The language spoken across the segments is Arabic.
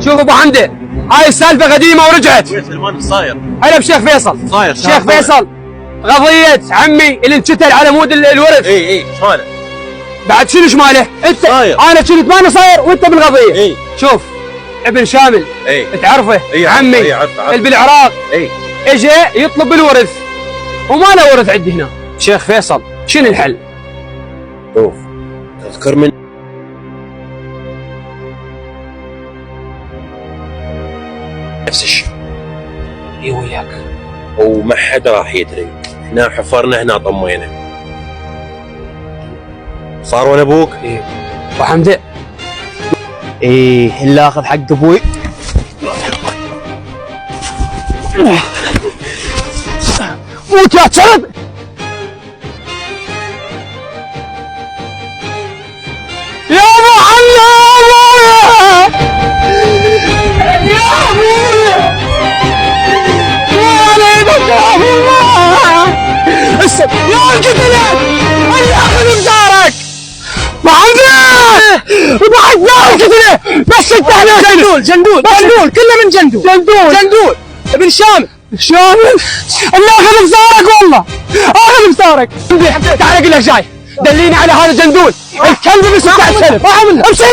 شوف ابو حمدي، هاي السالفه قديمه ورجعت. سلمان صاير؟ هلا بشيخ فيصل. صاير شيخ فيصل، قضيه عمي اللي انشتل على مود الورث. اي شماله بعد شنو شماله؟ انت صاير. انا كنت ماني صاير وانت بالقضيه. اي شوف ابن شامل، تعرفه؟ عمي عرفه اللي بالعراق. اي اجى يطلب الورث وما له ورث عندي هنا. شيخ فيصل شنو الحل؟ شوف تذكر من نفس الشيء. اي وياك. وما حد راح يدري، احنا حفرنا هنا طمينا. صار ولا ابوك؟ ايه ابو حمدي. ايه اللي اخذ حق ابوي. موت يا كلب. يا ابو حمدي يا ابويا، يا ليتك يا ابويا. يا القتلة اللي اخذ مزارك ابو حمدي. ابو حمدي القتلة بس انت هنا. جندول كله من جندول ابن شامل. اللي اخذ مزارك والله اخذ مزارك. تعال اقول لك جاي دليني على هذا الجندول الكلب اللي سكت السلب. امشي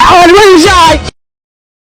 حوالي وين جاي؟